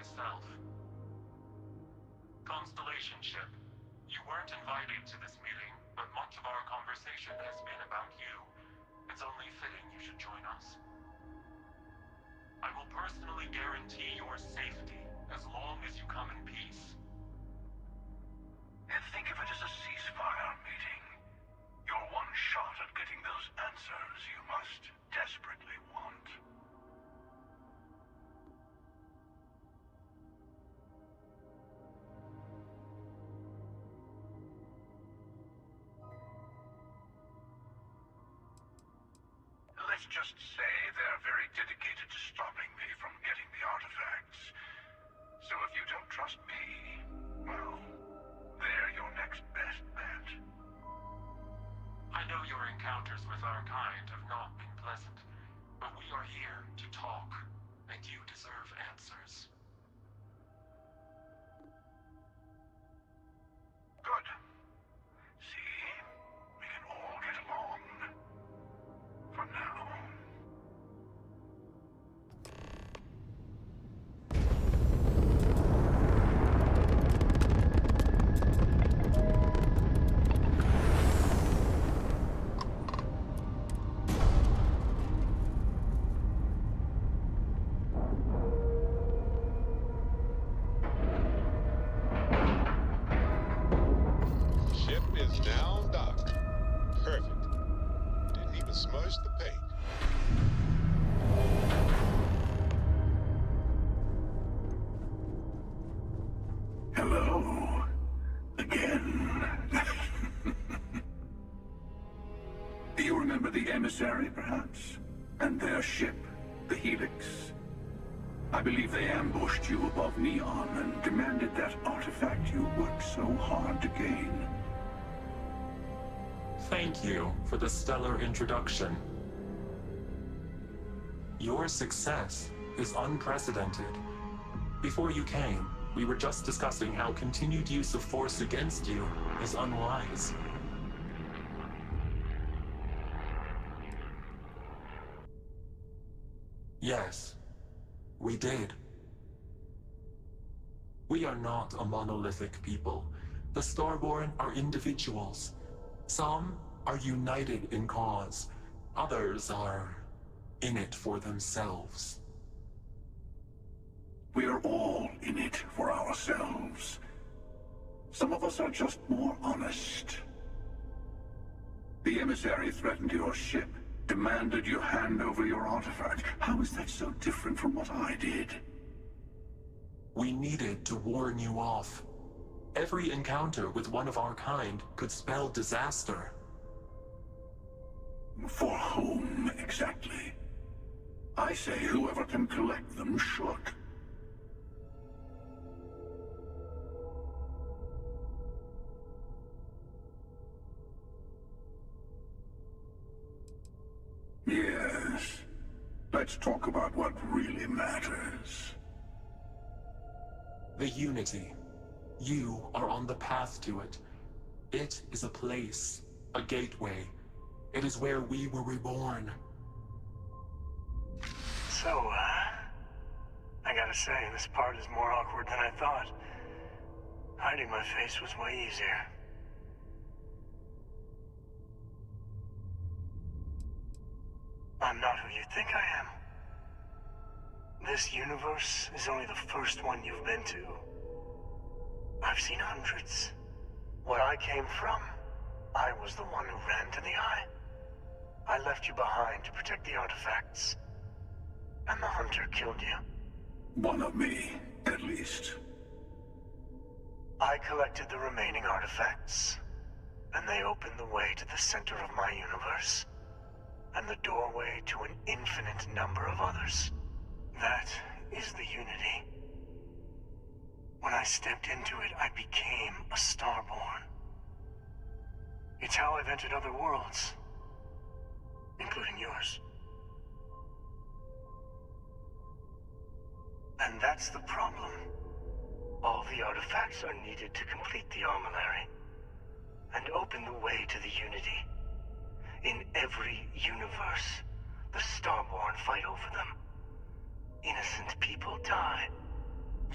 myself. Constellation Ship, you weren't invited to this meeting, but much of our conversation has been about you. It's only fitting you should join us. I will personally guarantee your safety as long as you come in peace. And think of it as a ceasefire meeting. Your one shot at getting those answers you must desperately want. Let's just say they're very dedicated to stopping me from getting the artifacts. So if you don't trust me, well, they're your next best bet. I know your encounters with our kind have not been pleasant, but we are here to talk, and you deserve answers. Good. See? We can all get along. For now. Ship is now docked. Perfect. Didn't even smudge the paint. Hello. Again. Do you remember the emissary, perhaps? And their ship, the Helix? I believe they ambushed you above Neon and demanded that artifact you worked so hard to gain. Thank you for the stellar introduction. Your success is unprecedented. Before you came, we were just discussing how continued use of force against you is unwise. Yes, we did. We are not a monolithic people. The Starborn are individuals. Some are united in cause. Others are in it for themselves. We are all in it for ourselves. Some of us are just more honest. The emissary threatened your ship, demanded you hand over your artifact. How is that so different from what I did? We needed to warn you off. Every encounter with one of our kind could spell disaster. For whom, exactly? I say whoever can collect them should. Yes. Let's talk about what really matters. The Unity. You are on the path to it. It is a place, a gateway. It is where we were reborn. So, I gotta say, this part is more awkward than I thought. Hiding my face was way easier. I'm not who you think I am. This universe is only the first one you've been to. I've seen hundreds. Where I came from, I was the one who ran to the Eye. I left you behind to protect the artifacts. And the Hunter killed you. One of me, at least. I collected the remaining artifacts, and they opened the way to the center of my universe, and the doorway to an infinite number of others. That is the Unity. When I stepped into it, I became a Starborn. It's how I've entered other worlds, including yours. And that's the problem. All the artifacts are needed to complete the armillary and open the way to the Unity. In every universe, the Starborn fight over them. Innocent people die.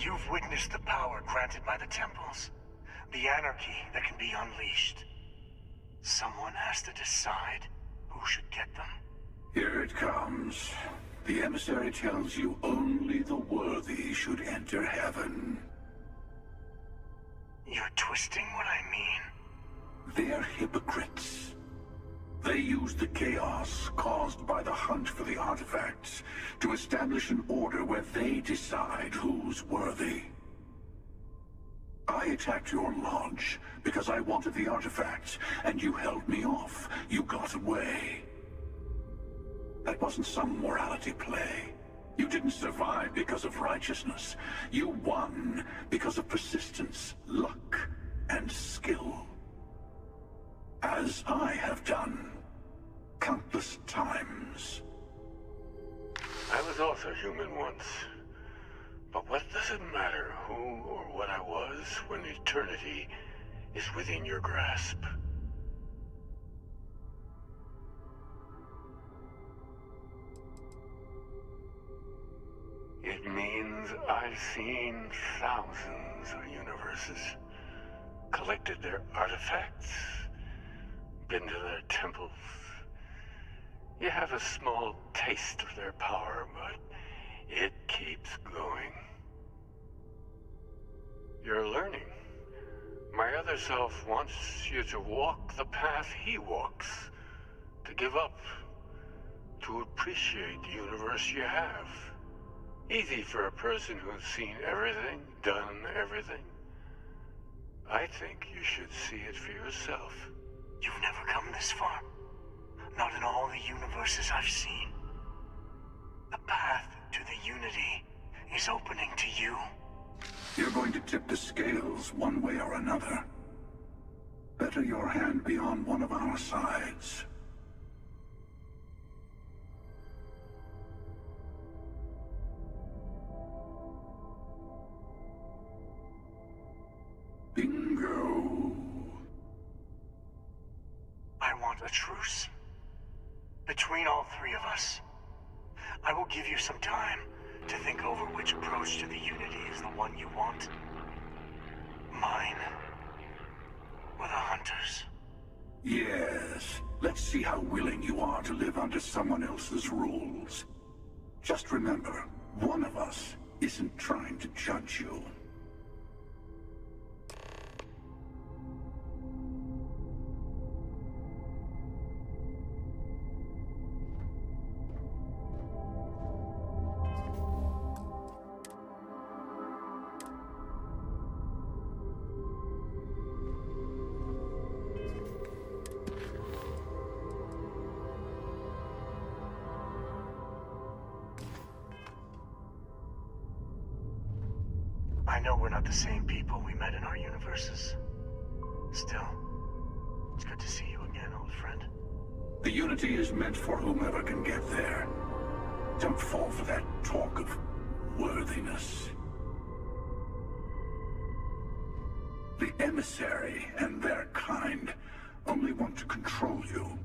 You've witnessed the power granted by the temples, the anarchy that can be unleashed. Someone has to decide who should get them. Here it comes. The emissary tells you only the worthy should enter heaven. You're twisting what I mean. They're hypocrites. They use the chaos caused by the hunt for the artifacts to establish an order where they decide who's worthy. I attacked your lodge because I wanted the artifacts, and you held me off. You got away. That wasn't some morality play. You didn't survive because of righteousness. You won because of persistence, luck, and skill. As I have done, countless times. I was also human once. But what does it matter who or what I was when eternity is within your grasp? It means I've seen thousands of universes, collected their artifacts, been to their temples. You have a small taste of their power, but it keeps going. You're learning. My other self wants you to walk the path he walks, to give up, to appreciate the universe you have. Easy for a person who's seen everything, done everything. I think you should see it for yourself. You've never come this far. Not in all the universes I've seen. The path to the Unity is opening to you. You're going to tip the scales one way or another. Better your hand be on one of our sides. Bingo. I want a truce. Between all three of us. I will give you some time to think over which approach to the Unity is the one you want. Mine, or the Hunters. Yes. Let's see how willing you are to live under someone else's rules. Just remember, one of us isn't trying to judge you. I know we're not the same people we met in our universes. Still, it's good to see you again, old friend. The Unity is meant for whomever can get there. Don't fall for that talk of worthiness. The emissary and their kind only want to control you.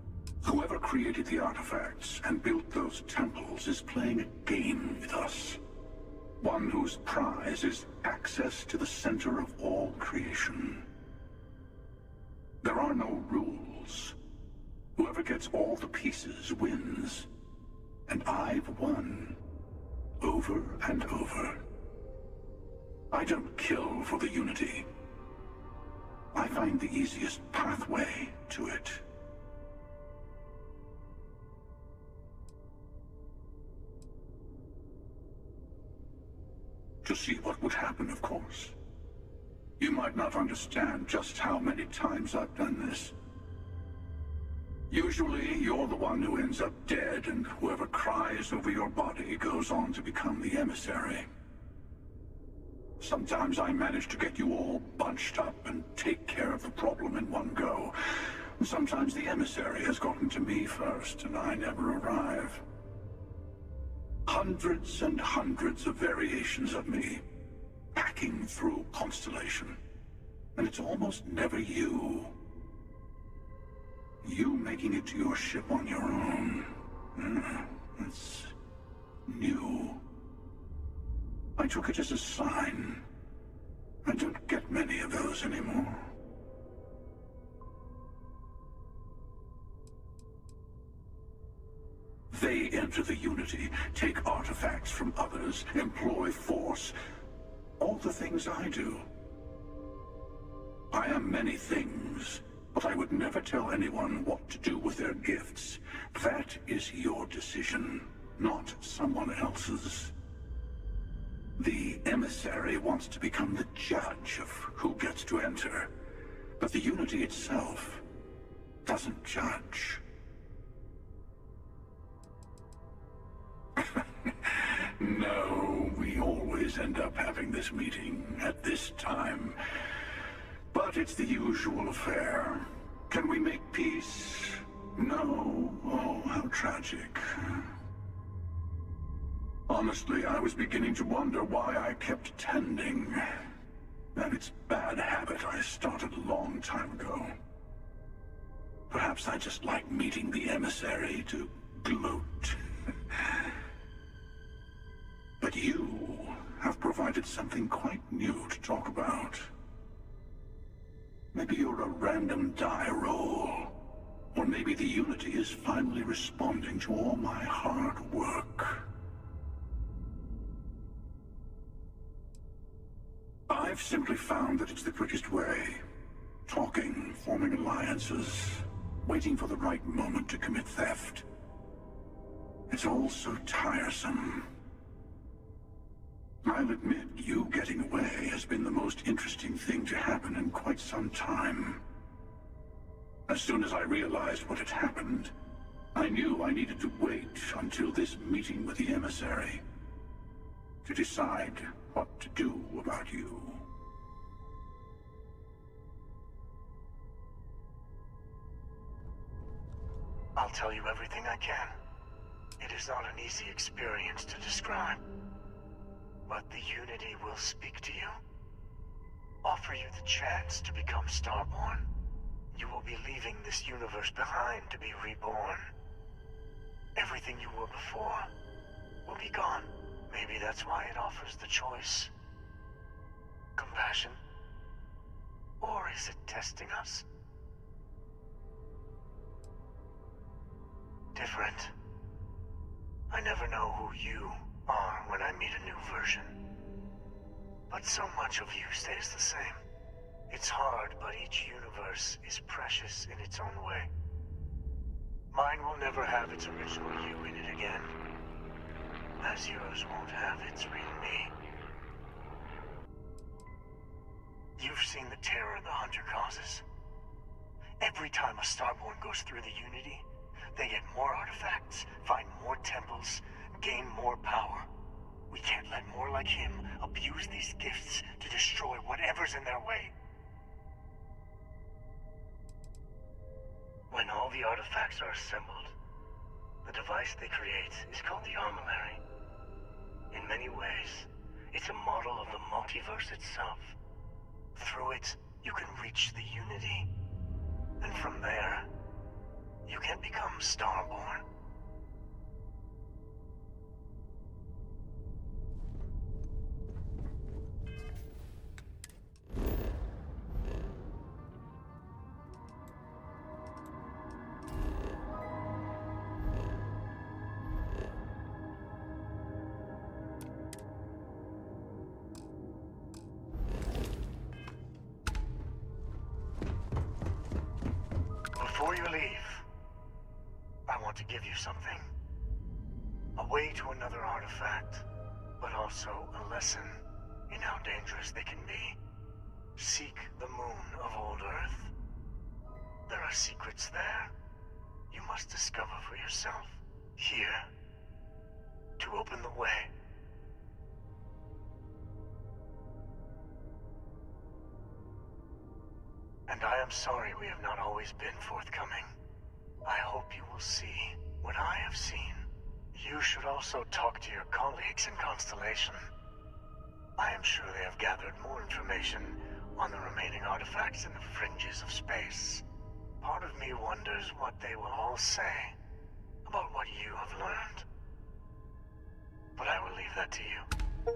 Whoever created the artifacts and built those temples is playing a game with us. One whose prize is access to the center of all creation. There are no rules. Whoever gets all the pieces wins. And I've won. Over and over. I don't kill for the Unity. I find the easiest pathway to it. To see what would happen, of course. You might not understand just how many times I've done this. Usually, you're the one who ends up dead, and whoever cries over your body goes on to become the emissary. Sometimes I manage to get you all bunched up and take care of the problem in one go. Sometimes the emissary has gotten to me first, and I never arrive. Hundreds and hundreds of variations of me, hacking through Constellation. And it's almost never you. You making it to your ship on your own. It's new. I took it as a sign. I don't get many of those anymore. They enter the Unity, take artifacts from others, employ force. All the things I do. I am many things, but I would never tell anyone what to do with their gifts. That is your decision, not someone else's. The emissary wants to become the judge of who gets to enter, but the Unity itself doesn't judge. No, we always end up having this meeting at this time. But it's the usual affair. Can we make peace? No. Oh, how tragic. Honestly, I was beginning to wonder why I kept tending. And it's a bad habit I started a long time ago. Perhaps I just like meeting the emissary to gloat. But you have provided something quite new to talk about. Maybe you're a random die roll. Or maybe the Unity is finally responding to all my hard work. I've simply found that it's the quickest way. Talking, forming alliances, waiting for the right moment to commit theft. It's all so tiresome. I'll admit, you getting away has been the most interesting thing to happen in quite some time. As soon as I realized what had happened, I knew I needed to wait until this meeting with the emissary to decide what to do about you. I'll tell you everything I can. It is not an easy experience to describe. But the Unity will speak to you. Offer you the chance to become Starborn. You will be leaving this universe behind to be reborn. Everything you were before will be gone. Maybe that's why it offers the choice. Compassion? Or is it testing us? Different. I never know who you are when I meet a new version. But so much of you stays the same. It's hard, but each universe is precious in its own way. Mine will never have its original you in it again, as yours won't have its real me. You've seen the terror the Hunter causes. Every time a Starborn goes through the Unity, they get more artifacts, find more temples, gain more power. We can't let more like him abuse these gifts to destroy whatever's in their way. When all the artifacts are assembled, the device they create is called the Armillary. In many ways, it's a model of the multiverse itself. Through it, you can reach the Unity. And from there, you can become Starborn. Before you leave, I want to give you something. A way to another artifact, but also a lesson in how dangerous they can be. Seek the moon of old Earth. There are secrets there you must discover for yourself. Here, to open the way. And I am sorry we have not always been forthcoming. I hope you will see what I have seen. You should also talk to your colleagues in Constellation. I am sure they have gathered more information on the remaining artifacts in the fringes of space. Part of me wonders what they will all say about what you have learned. But I will leave that to you.